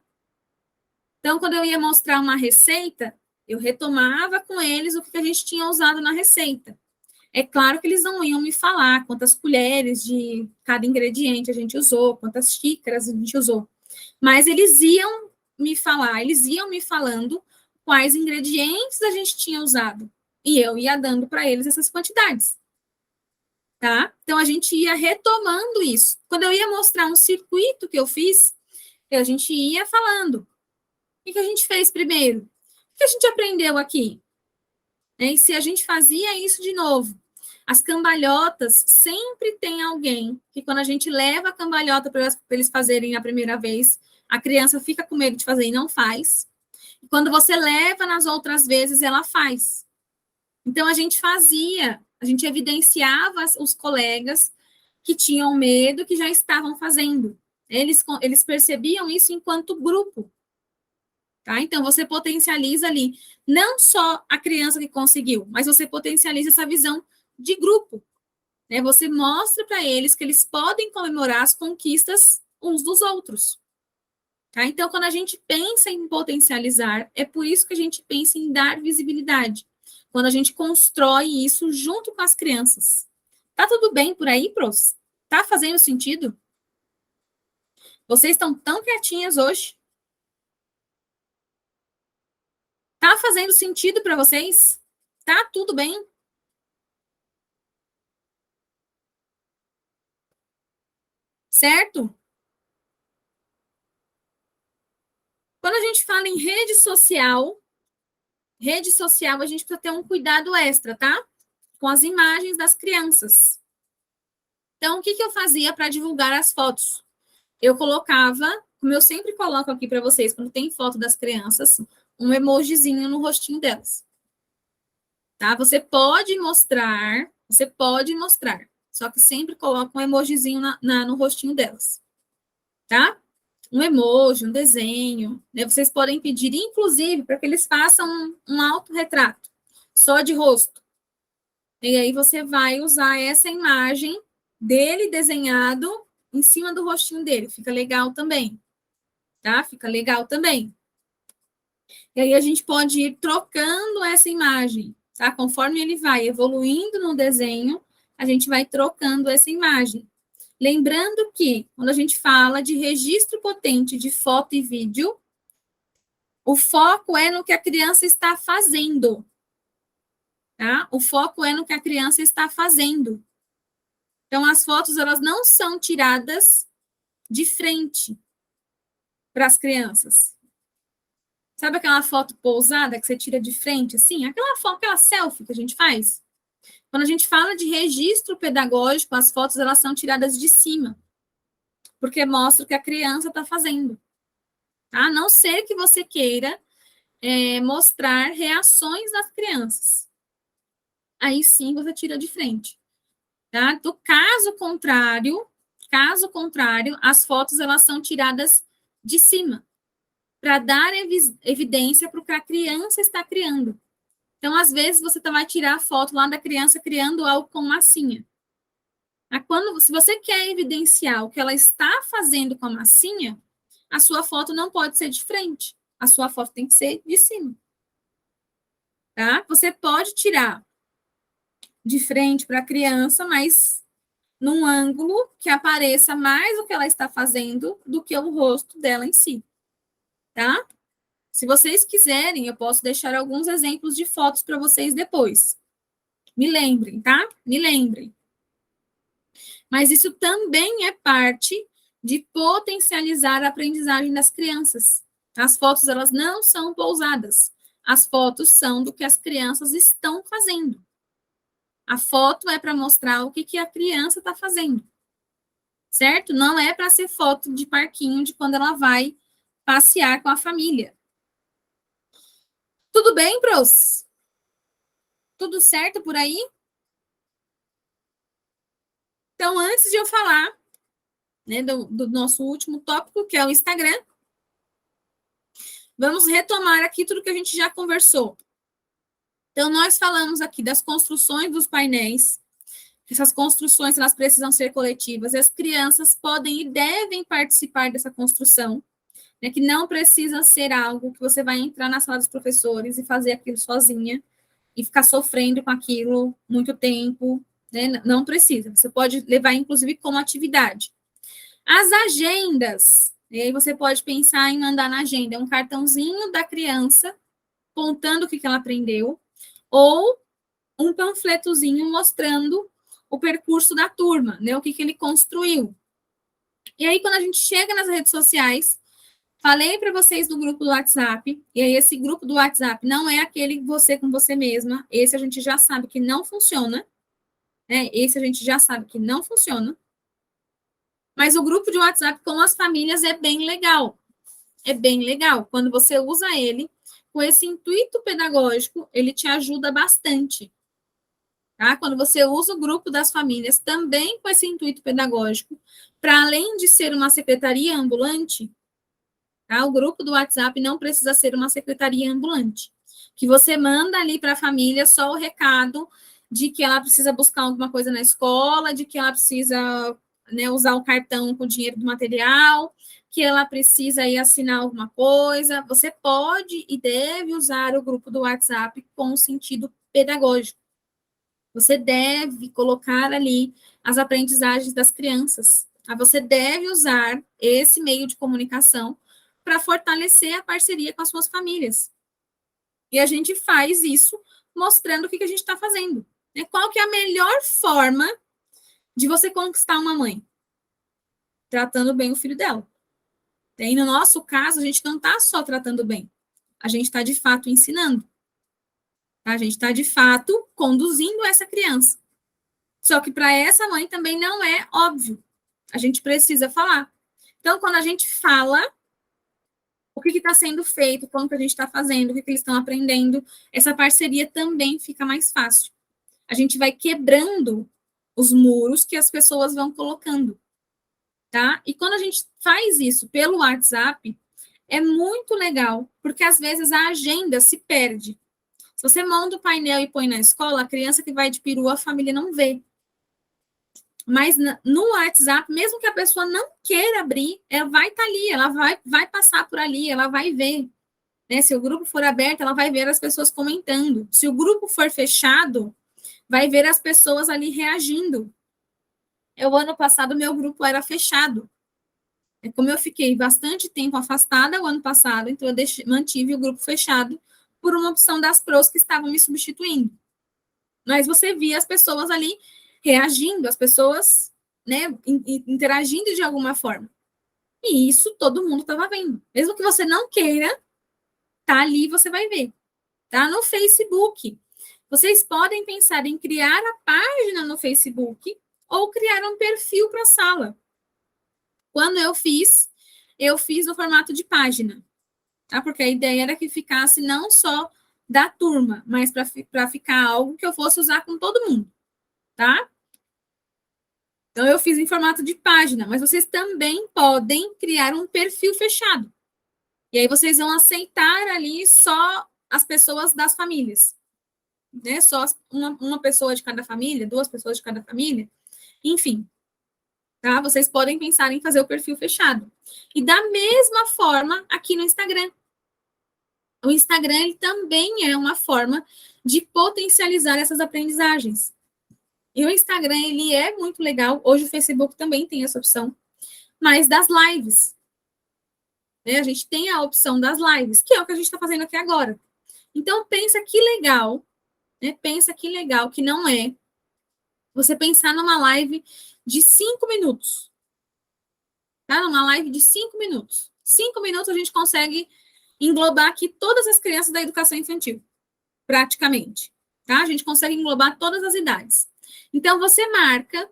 Então, quando eu ia mostrar uma receita, eu retomava com eles o que a gente tinha usado na receita. É claro que eles não iam me falar quantas colheres de cada ingrediente a gente usou, quantas xícaras a gente usou, mas eles iam me falar, eles iam me falando quais ingredientes a gente tinha usado, e eu ia dando para eles essas quantidades, tá? Então, a gente ia retomando isso. Quando eu ia mostrar um circuito que eu fiz, a gente ia falando. O que a gente fez primeiro? O que a gente aprendeu aqui? E se a gente fazia isso de novo? As cambalhotas, sempre tem alguém que, quando a gente leva a cambalhota para eles fazerem a primeira vez, a criança fica com medo de fazer e não faz. E quando você leva nas outras vezes, ela faz. Então, a gente fazia, a gente evidenciava os colegas que tinham medo, que já estavam fazendo. Eles percebiam isso enquanto grupo. Tá? Então, você potencializa ali não só a criança que conseguiu, mas você potencializa essa visão de grupo. Né? Você mostra para eles que eles podem comemorar as conquistas uns dos outros. Tá? Então, quando a gente pensa em potencializar, é por isso que a gente pensa em dar visibilidade. Quando a gente constrói isso junto com as crianças. Tá tudo bem por aí, pros? Tá fazendo sentido? Vocês estão tão quietinhas hoje? Tá fazendo sentido para vocês? Tá tudo bem? Certo? Quando a gente fala em rede social a gente precisa ter um cuidado extra, tá? Com as imagens das crianças. Então, o que eu fazia para divulgar as fotos? Eu colocava, como eu sempre coloco aqui para vocês, quando tem foto das crianças, um emojizinho no rostinho delas. Tá? Você pode mostrar, só que sempre coloca um emojizinho no rostinho delas. Tá? Um emoji, um desenho. Né? Vocês podem pedir, inclusive, para que eles façam um autorretrato, só de rosto. E aí você vai usar essa imagem dele desenhado em cima do rostinho dele. Fica legal também. Tá? Fica legal também. E aí a gente pode ir trocando essa imagem, tá? Conforme ele vai evoluindo no desenho, a gente vai trocando essa imagem. Lembrando que, quando a gente fala de registro potente de foto e vídeo, o foco é no que a criança está fazendo, tá? O foco é no que a criança está fazendo. Então, as fotos, elas não são tiradas de frente para as crianças. Sabe aquela foto pousada que você tira de frente, assim? Aquela foto, aquela selfie que a gente faz? Quando a gente fala de registro pedagógico, as fotos, elas são tiradas de cima, porque mostra o que a criança está fazendo. Tá? A não ser que você queira mostrar reações das crianças. Aí sim você tira de frente. Tá? Do caso contrário, as fotos elas são tiradas de cima, para dar evidência para o que a criança está criando. Então, às vezes, você vai tirar a foto lá da criança criando algo com massinha. Se você quer evidenciar o que ela está fazendo com a massinha, a sua foto não pode ser de frente. A sua foto tem que ser de cima. Tá? Você pode tirar de frente para a criança, mas num ângulo que apareça mais o que ela está fazendo do que o rosto dela em si. Tá? Se vocês quiserem, eu posso deixar alguns exemplos de fotos para vocês depois. Me lembrem, tá? Me lembrem. Mas isso também é parte de potencializar a aprendizagem das crianças. As fotos, elas não são pousadas. As fotos são do que as crianças estão fazendo. A foto é para mostrar o que a criança está fazendo. Certo? Não é para ser foto de parquinho de quando ela vai passear com a família. Tudo bem, pros? Tudo certo por aí? Então, antes de eu falar, né, do nosso último tópico, que é o Instagram, vamos retomar aqui tudo que a gente já conversou. Então, nós falamos aqui das construções dos painéis. Essas construções, elas precisam ser coletivas, e as crianças podem e devem participar dessa construção, né, que não precisa ser algo que você vai entrar na sala dos professores e fazer aquilo sozinha, e ficar sofrendo com aquilo muito tempo, né? Não precisa. Você pode levar, inclusive, como atividade. As agendas. E aí você pode pensar em mandar na agenda um cartãozinho da criança contando o que ela aprendeu, ou um panfletozinho mostrando o percurso da turma, né? O que ele construiu. E aí, quando a gente chega nas redes sociais, falei para vocês do grupo do WhatsApp, e aí esse grupo do WhatsApp não é aquele você com você mesma, esse a gente já sabe que não funciona, né? Esse a gente já sabe que não funciona. Mas o grupo de WhatsApp com as famílias é bem legal. É bem legal. Quando você usa ele com esse intuito pedagógico, ele te ajuda bastante. Tá? Quando você usa o grupo das famílias também com esse intuito pedagógico, para além de ser uma secretaria ambulante, tá? O grupo do WhatsApp não precisa ser uma secretaria ambulante, que você manda ali para a família só o recado de que ela precisa buscar alguma coisa na escola, de que ela precisa, né, usar o cartão com o dinheiro do material, que ela precisa ir assinar alguma coisa. Você pode e deve usar o grupo do WhatsApp com sentido pedagógico. Você deve colocar ali as aprendizagens das crianças. Você deve usar esse meio de comunicação para fortalecer a parceria com as suas famílias. E a gente faz isso mostrando o que a gente está fazendo. Né? Qual que é a melhor forma de você conquistar uma mãe? Tratando bem o filho dela. E no nosso caso, a gente não está só tratando bem. A gente está, de fato, ensinando. A gente está, de fato, conduzindo essa criança. Só que para essa mãe também não é óbvio. A gente precisa falar. Então, quando a gente fala o que está sendo feito, como que a gente está fazendo, o que eles estão aprendendo, essa parceria também fica mais fácil. A gente vai quebrando os muros que as pessoas vão colocando, tá? E quando a gente faz isso pelo WhatsApp, é muito legal, porque às vezes a agenda se perde. Se você monta o painel e põe na escola, a criança que vai de perua, a família não vê. Mas no WhatsApp, mesmo que a pessoa não queira abrir, ela vai estar ali, ela vai passar por ali, ela vai ver. Né? Se o grupo for aberto, ela vai ver as pessoas comentando. Se o grupo for fechado, vai ver as pessoas ali reagindo. O ano passado, meu grupo era fechado. Como eu fiquei bastante tempo afastada o ano passado, então eu mantive o grupo fechado por uma opção das pros que estavam me substituindo. Mas você via as pessoas ali reagindo, as pessoas, né, interagindo de alguma forma. E isso todo mundo estava vendo. Mesmo que você não queira, tá ali, você vai ver. Tá no Facebook. Vocês podem pensar em criar a página no Facebook ou criar um perfil para a sala. Quando eu fiz no formato de página, tá? Porque a ideia era que ficasse não só da turma, mas para ficar algo que eu fosse usar com todo mundo, tá? Então, eu fiz em formato de página, mas vocês também podem criar um perfil fechado. E aí vocês vão aceitar ali só as pessoas das famílias. Né? Só uma pessoa de cada família, 2 pessoas de cada família, enfim. Tá? Vocês podem pensar em fazer o perfil fechado. E da mesma forma aqui no Instagram. O Instagram ele também é uma forma de potencializar essas aprendizagens. E o Instagram, ele é muito legal. Hoje o Facebook também tem essa opção. Mas das lives. Né? A gente tem a opção das lives, que é o que a gente está fazendo aqui agora. Então, pensa que legal. Né? Pensa que legal que não é você pensar numa live de 5 minutos. Tá? Numa live de 5 minutos. 5 minutos a gente consegue englobar aqui todas as crianças da educação infantil. Praticamente. Tá? A gente consegue englobar todas as idades. Então, você marca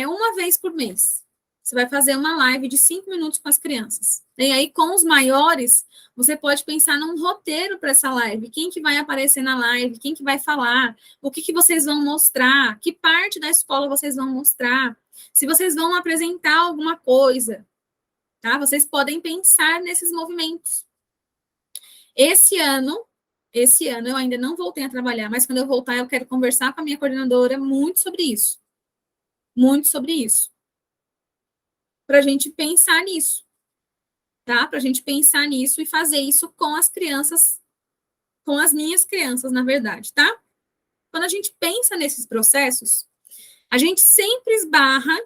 uma vez por mês. Você vai fazer uma live de 5 minutos com as crianças. E aí, com os maiores, você pode pensar num roteiro para essa live. Quem que vai aparecer na live? Quem que vai falar? O que que vocês vão mostrar? Que parte da escola vocês vão mostrar? Se vocês vão apresentar alguma coisa, tá? Vocês podem pensar nesses movimentos. Esse ano eu ainda não voltei a trabalhar, mas quando eu voltar, eu quero conversar com a minha coordenadora muito sobre isso. Muito sobre isso. Para a gente pensar nisso, tá? Para a gente pensar nisso e fazer isso com as crianças, com as minhas crianças, na verdade, tá? Quando a gente pensa nesses processos, a gente sempre esbarra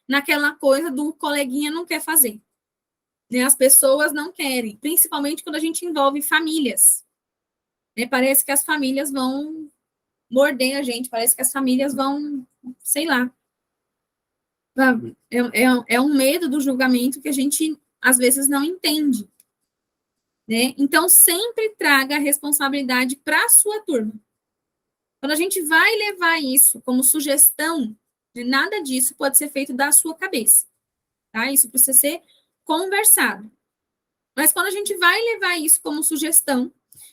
naquela coisa do coleguinha não quer fazer. Né? As pessoas não querem, principalmente quando a gente envolve famílias. Né? Parece que as famílias vão morder a gente, parece que as famílias vão, sei lá. É um medo do julgamento que a gente, às vezes, não entende. Né? Então, sempre traga a responsabilidade para a sua turma. Quando a gente vai levar isso como sugestão, nada disso pode ser feito da sua cabeça. Tá? Isso precisa ser conversado. Mas quando a gente vai levar isso como sugestão,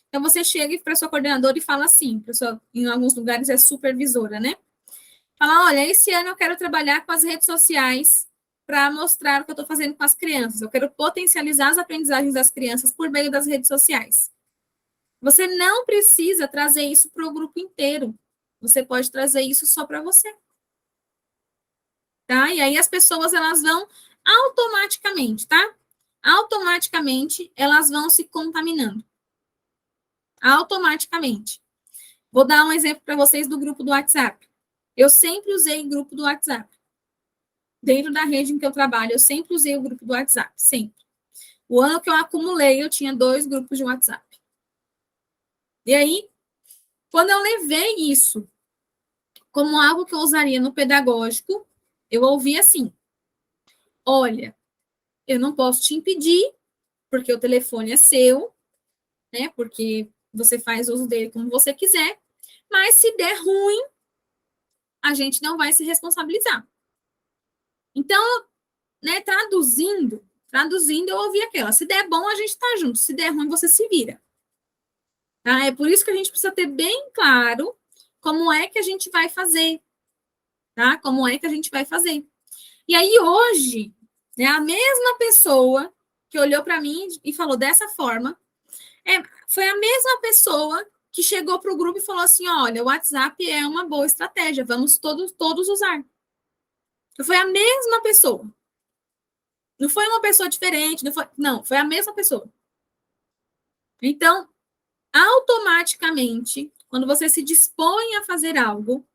então você chega para sua coordenadora e fala assim, pessoal, em alguns lugares é supervisora, né? Fala, olha, esse ano eu quero trabalhar com as redes sociais para mostrar o que eu estou fazendo com as crianças. Eu quero potencializar as aprendizagens das crianças por meio das redes sociais. Você não precisa trazer isso para o grupo inteiro. Você pode trazer isso só para você. Tá? E aí as pessoas, elas vão automaticamente, tá? Automaticamente, elas vão se contaminando. Automaticamente. Vou dar um exemplo para vocês do grupo do WhatsApp. Eu sempre usei grupo do WhatsApp. Dentro da rede em que eu trabalho, eu sempre usei o grupo do WhatsApp, sempre. O ano que eu acumulei, eu tinha 2 grupos de WhatsApp. E aí, quando eu levei isso como algo que eu usaria no pedagógico, eu ouvi assim, olha, eu não posso te impedir, porque o telefone é seu, né, porque você faz uso dele como você quiser, mas se der ruim, a gente não vai se responsabilizar. Então, né, traduzindo, eu ouvi aquela, se der bom, a gente tá junto, se der ruim, você se vira. Tá? É por isso que a gente precisa ter bem claro como é que a gente vai fazer, tá? Como é que a gente vai fazer. E aí, hoje, né, a mesma pessoa que olhou para mim e falou dessa forma, foi a mesma pessoa que chegou para o grupo e falou assim, olha, o WhatsApp é uma boa estratégia, vamos todos usar. Então, foi a mesma pessoa. Não foi uma pessoa diferente, não, foi a mesma pessoa. Então, automaticamente, quando você se dispõe a fazer algo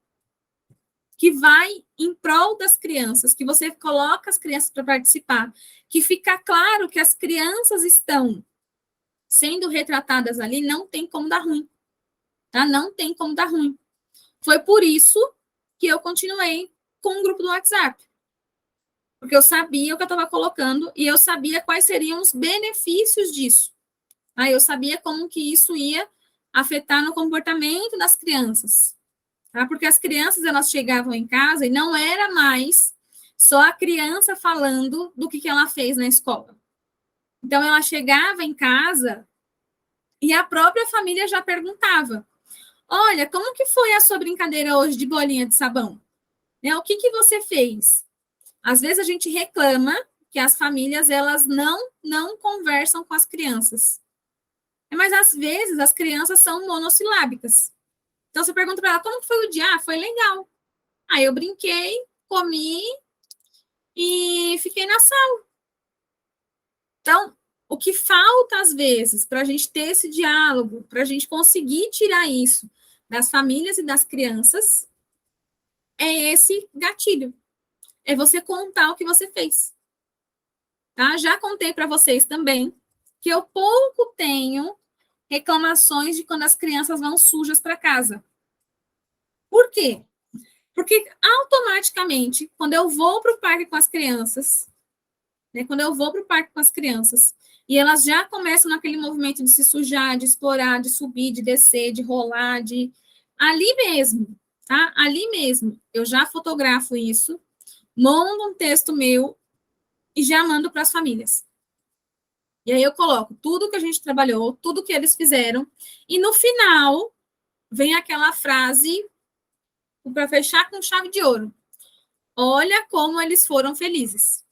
que vai em prol das crianças, que você coloca as crianças para participar, que fica claro que as crianças estão sendo retratadas ali, não tem como dar ruim. Tá? Não tem como dar ruim. Foi por isso que eu continuei com o grupo do WhatsApp. Porque eu sabia o que eu estava colocando e eu sabia quais seriam os benefícios disso. Tá? Eu sabia como que isso ia afetar no comportamento das crianças. Tá? Porque as crianças, elas chegavam em casa e não era mais só a criança falando do que ela fez na escola. Então, ela chegava em casa e a própria família já perguntava, olha, como que foi a sua brincadeira hoje de bolinha de sabão? Né? O que você fez? Às vezes a gente reclama que as famílias, elas não conversam com as crianças. Mas, às vezes, as crianças são monossilábicas. Então, você pergunta para ela, como foi o dia? Ah, foi legal. Aí eu brinquei, comi e fiquei na sala. Então, o que falta, às vezes, para a gente ter esse diálogo, para a gente conseguir tirar isso das famílias e das crianças, é esse gatilho. É você contar o que você fez. Tá? Já contei para vocês também que eu pouco tenho reclamações de quando as crianças vão sujas para casa. Por quê? Porque automaticamente, quando eu vou para o parque com as crianças, né, e elas já começam naquele movimento de se sujar, de explorar, de subir, de descer, de rolar, ali mesmo, tá? Ali mesmo, eu já fotografo isso, monto um texto meu e já mando para as famílias. E aí eu coloco tudo que a gente trabalhou, tudo que eles fizeram, e no final vem aquela frase para fechar com chave de ouro. Olha como eles foram felizes.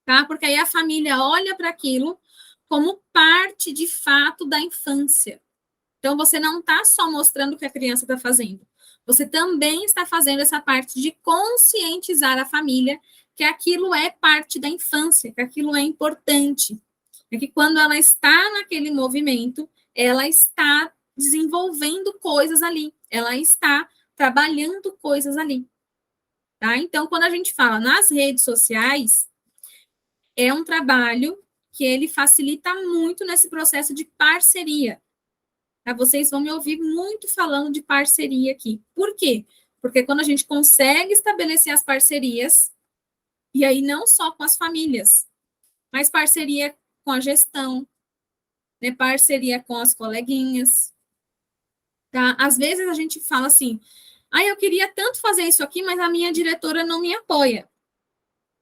Tá? Porque aí a família olha para aquilo como parte de fato da infância. Então você não está só mostrando o que a criança está fazendo. Você também está fazendo essa parte de conscientizar a família que aquilo é parte da infância, que aquilo é importante. É que quando ela está naquele movimento, ela está desenvolvendo coisas ali, ela está trabalhando coisas ali. Tá? Então, quando a gente fala nas redes sociais, é um trabalho que ele facilita muito nesse processo de parceria. Tá? Vocês vão me ouvir muito falando de parceria aqui. Por quê? Porque quando a gente consegue estabelecer as parcerias, e aí não só com as famílias, mas parceria com a gestão, né? Parceria com as coleguinhas. Tá? Às vezes a gente fala assim, eu queria tanto fazer isso aqui, mas a minha diretora não me apoia.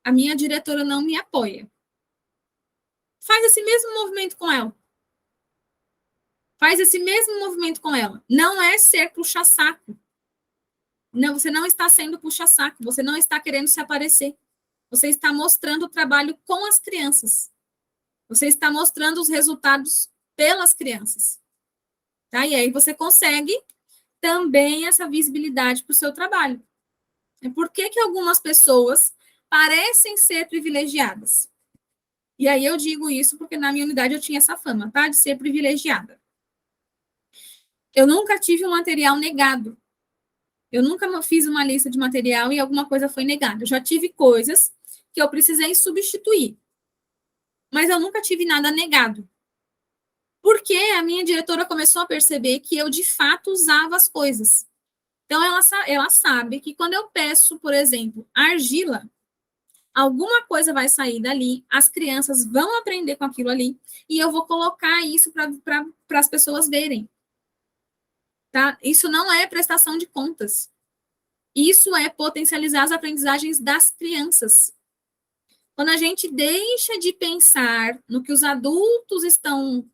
A minha diretora não me apoia. Faz esse mesmo movimento com ela. Faz esse mesmo movimento com ela. Não é ser puxa-saco. Não, você não está sendo puxa-saco. Você não está querendo se aparecer. Você está mostrando o trabalho com as crianças. Você está mostrando os resultados pelas crianças. Tá? E aí você consegue também essa visibilidade para o seu trabalho. Por que que algumas pessoas parecem ser privilegiadas? E aí eu digo isso porque na minha unidade eu tinha essa fama, tá? De ser privilegiada. Eu nunca tive um material negado. Eu nunca fiz uma lista de material e alguma coisa foi negada. Eu já tive coisas que eu precisei substituir. Mas eu nunca tive nada negado. Porque a minha diretora começou a perceber que eu, de fato, usava as coisas. Então, ela sabe que quando eu peço, por exemplo, argila, alguma coisa vai sair dali, as crianças vão aprender com aquilo ali, e eu vou colocar isso para as pessoas verem. Tá? Isso não é prestação de contas. Isso é potencializar as aprendizagens das crianças. Quando a gente deixa de pensar no que os adultos estão,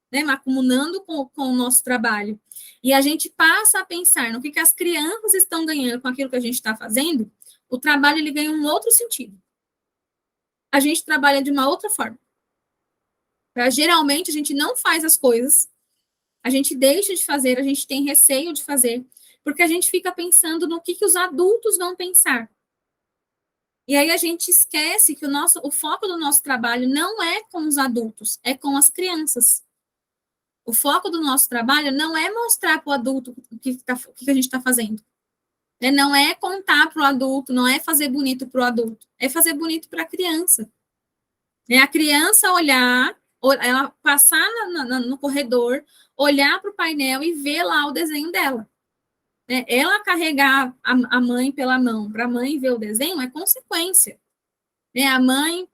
né, macumunando com o nosso trabalho, e a gente passa a pensar no que as crianças estão ganhando com aquilo que a gente está fazendo, o trabalho ele ganha um outro sentido. A gente trabalha de uma outra forma. Geralmente, a gente não faz as coisas, a gente deixa de fazer, a gente tem receio de fazer, porque a gente fica pensando no que os adultos vão pensar. E aí a gente esquece que o foco do nosso trabalho não é com os adultos, é com as crianças. O foco do nosso trabalho não é mostrar para o adulto o que a gente está fazendo. Não é contar para o adulto, não é fazer bonito para o adulto, é fazer bonito para a criança. É a criança olhar, ela passar no corredor, olhar para o painel e ver lá o desenho dela. Ela carregar a mãe pela mão para a mãe ver o desenho é consequência. A mãe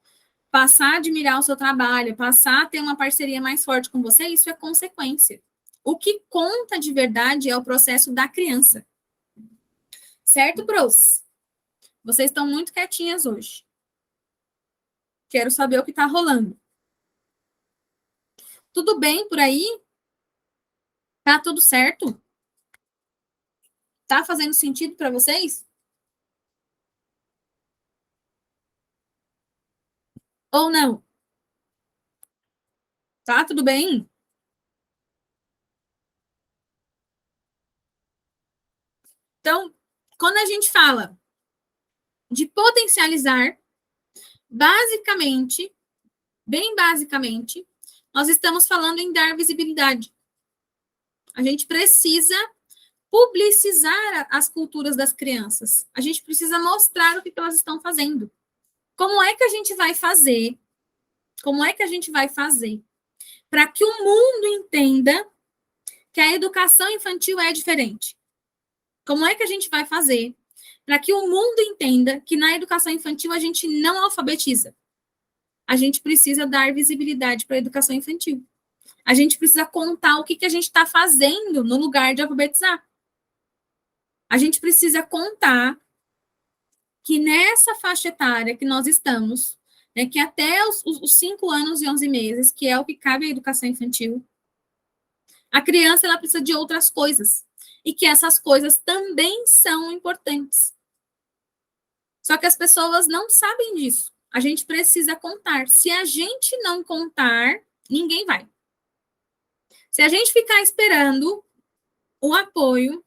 passar a admirar o seu trabalho, passar a ter uma parceria mais forte com você, isso é consequência. O que conta de verdade é o processo da criança. Certo, Bros? Vocês estão muito quietinhas hoje. Quero saber o que está rolando. Tudo bem por aí? Tá tudo certo? Tá fazendo sentido para vocês? Ou não? Tá tudo bem? Então, quando a gente fala de potencializar, basicamente, bem basicamente, nós estamos falando em dar visibilidade. A gente precisa publicizar as culturas das crianças. A gente precisa mostrar o que elas estão fazendo. Como é que a gente vai fazer? Como é que a gente vai fazer para que o mundo entenda que a educação infantil é diferente? Como é que a gente vai fazer para que o mundo entenda que na educação infantil a gente não alfabetiza? A gente precisa dar visibilidade para a educação infantil. A gente precisa contar o que a gente está fazendo no lugar de alfabetizar. A gente precisa contar que nessa faixa etária que nós estamos, né, que até os 5 anos e 11 meses, que é o que cabe à educação infantil, a criança ela precisa de outras coisas, e que essas coisas também são importantes. Só que as pessoas não sabem disso. A gente precisa contar. Se a gente não contar, ninguém vai. Se a gente ficar esperando o apoio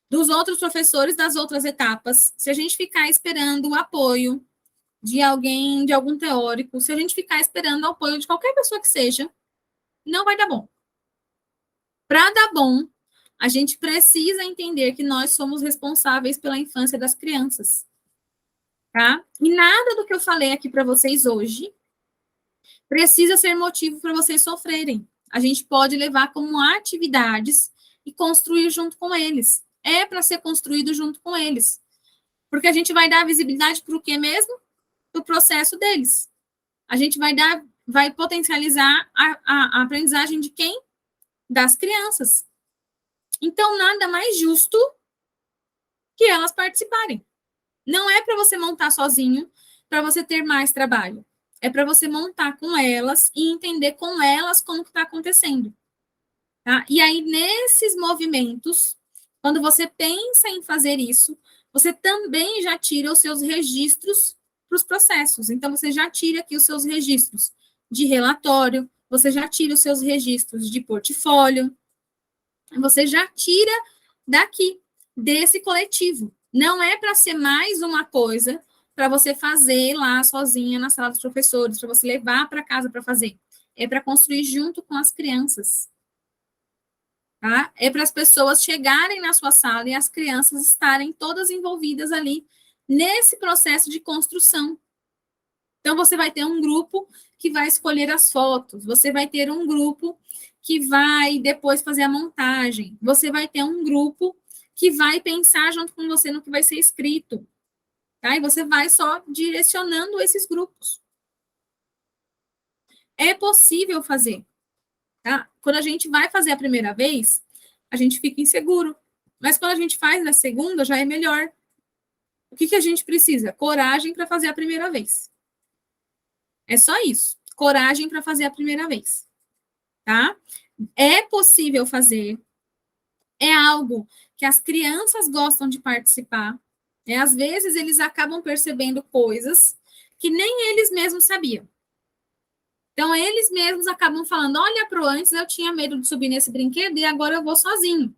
dos outros professores das outras etapas, se a gente ficar esperando o apoio de alguém, de algum teórico, se a gente ficar esperando o apoio de qualquer pessoa que seja, não vai dar bom. Para dar bom, a gente precisa entender que nós somos responsáveis pela infância das crianças, tá? E nada do que eu falei aqui para vocês hoje precisa ser motivo para vocês sofrerem. A gente pode levar como atividades e construir junto com eles. É para ser construído junto com eles. Porque a gente vai dar visibilidade para o quê mesmo? Para o processo deles. A gente vai potencializar a aprendizagem de quem? Das crianças. Então, nada mais justo que elas participarem. Não é para você montar sozinho, para você ter mais trabalho. É para você montar com elas e entender com elas como está acontecendo. Tá? E aí, nesses movimentos, quando você pensa em fazer isso, você também já tira os seus registros para os processos. Então, você já tira aqui os seus registros de relatório, você já tira os seus registros de portfólio, você já tira daqui, desse coletivo. Não é para ser mais uma coisa para você fazer lá sozinha na sala dos professores, para você levar para casa para fazer. É para construir junto com as crianças. Tá? É para as pessoas chegarem na sua sala e as crianças estarem todas envolvidas ali nesse processo de construção. Então, você vai ter um grupo que vai escolher as fotos, você vai ter um grupo que vai depois fazer a montagem, você vai ter um grupo que vai pensar junto com você no que vai ser escrito. Tá? E você vai só direcionando esses grupos. É possível fazer. Tá? Quando a gente vai fazer a primeira vez, a gente fica inseguro. Mas quando a gente faz na segunda, já é melhor. O que a gente precisa? Coragem para fazer a primeira vez. É só isso. Coragem para fazer a primeira vez. Tá? É possível fazer. É algo que as crianças gostam de participar. Às vezes, eles acabam percebendo coisas que nem eles mesmos sabiam. Então, eles mesmos acabam falando, olha, antes eu tinha medo de subir nesse brinquedo e agora eu vou sozinho.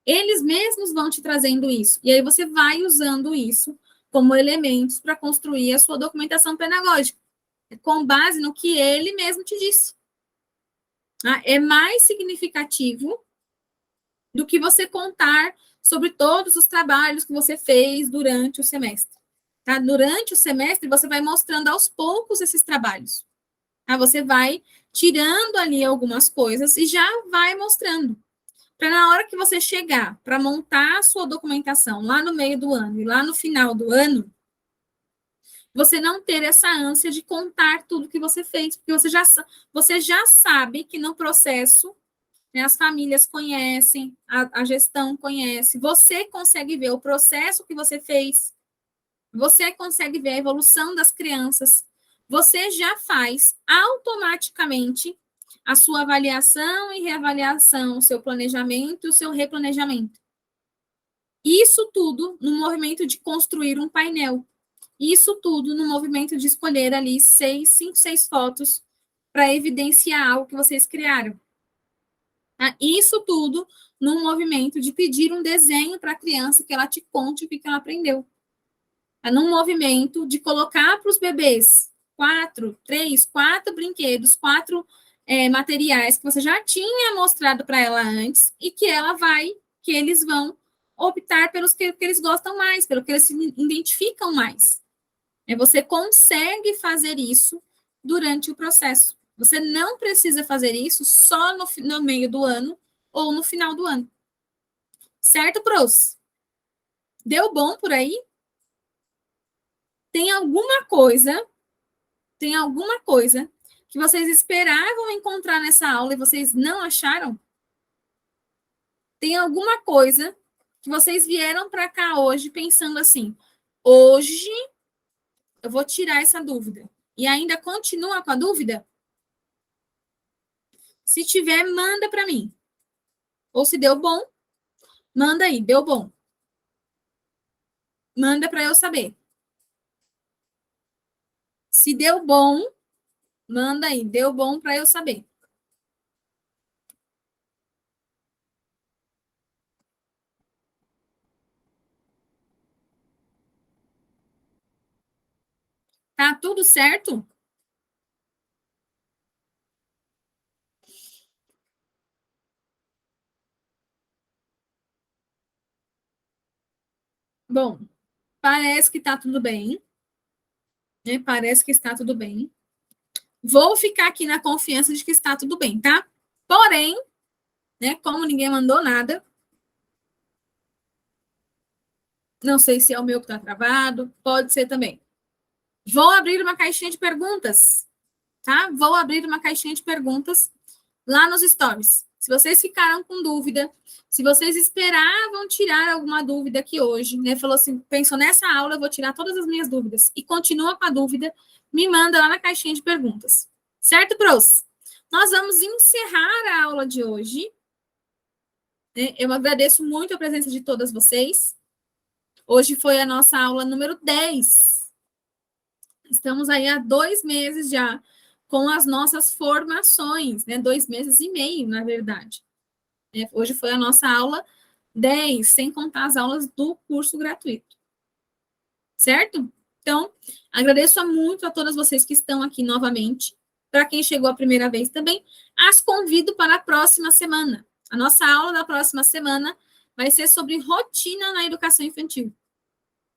Eles mesmos vão te trazendo isso. E aí você vai usando isso como elementos para construir a sua documentação pedagógica, com base no que ele mesmo te disse. É mais significativo do que você contar sobre todos os trabalhos que você fez durante o semestre. Tá? Durante o semestre, você vai mostrando aos poucos esses trabalhos. Tá? Você vai tirando ali algumas coisas e já vai mostrando. Para na hora que você chegar para montar a sua documentação lá no meio do ano e lá no final do ano, você não ter essa ânsia de contar tudo que você fez, porque você já sabe que no processo, né, as famílias conhecem, a gestão conhece, você consegue ver o processo que você fez, você consegue ver a evolução das crianças, você já faz automaticamente a sua avaliação e reavaliação, o seu planejamento e o seu replanejamento. Isso tudo no movimento de construir um painel. Isso tudo no movimento de escolher ali 5, 6 fotos para evidenciar algo que vocês criaram. Isso tudo no movimento de pedir um desenho para a criança que ela te conte o que ela aprendeu. Num movimento de colocar para os bebês 4 brinquedos, 4 materiais que você já tinha mostrado para ela antes e que eles vão optar pelos que eles gostam mais, pelo que eles se identificam mais. Você consegue fazer isso durante o processo. Você não precisa fazer isso só no meio do ano ou no final do ano. Certo, pros? Deu bom por aí? Tem alguma coisa que vocês esperavam encontrar nessa aula e vocês não acharam? Tem alguma coisa que vocês vieram para cá hoje pensando assim, hoje eu vou tirar essa dúvida. E ainda continua com a dúvida? Se tiver, manda para mim. Ou se deu bom, manda aí, deu bom. Manda para eu saber. Se deu bom, manda aí, deu bom para eu saber. Tá tudo certo? Bom, parece que tá tudo bem, né? Parece que está tudo bem. Vou ficar aqui na confiança de que está tudo bem, tá? Porém, né, como ninguém mandou nada, não sei se é o meu que está travado, pode ser também. Vou abrir uma caixinha de perguntas, tá? Vou abrir uma caixinha de perguntas lá nos stories. Se vocês ficaram com dúvida, se vocês esperavam tirar alguma dúvida aqui hoje, né? Falou assim, pensou nessa aula, eu vou tirar todas as minhas dúvidas e continua com a dúvida, me manda lá na caixinha de perguntas. Certo, pros? Nós vamos encerrar a aula de hoje. Eu agradeço muito a presença de todas vocês. Hoje foi a nossa aula número 10. Estamos aí há 2 meses já com as nossas formações, né? 2 meses e meio, na verdade. Hoje foi a nossa aula 10, sem contar as aulas do curso gratuito. Certo? Então, agradeço muito a todas vocês que estão aqui novamente. Para quem chegou a primeira vez também, as convido para a próxima semana. A nossa aula da próxima semana vai ser sobre rotina na educação infantil.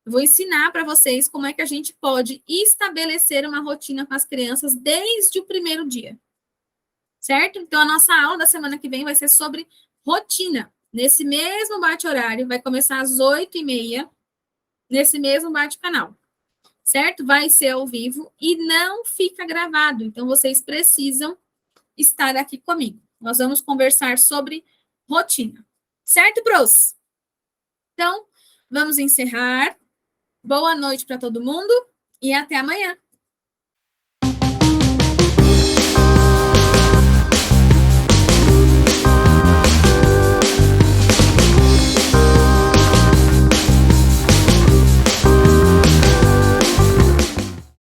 Eu vou ensinar para vocês como é que a gente pode estabelecer uma rotina com as crianças desde o primeiro dia. Certo? Então, a nossa aula da semana que vem vai ser sobre rotina. Nesse mesmo bate-horário, vai começar às 8h30, nesse mesmo bate-canal. Certo? Vai ser ao vivo e não fica gravado. Então, vocês precisam estar aqui comigo. Nós vamos conversar sobre rotina. Certo, pros? Então, vamos encerrar. Boa noite para todo mundo e até amanhã.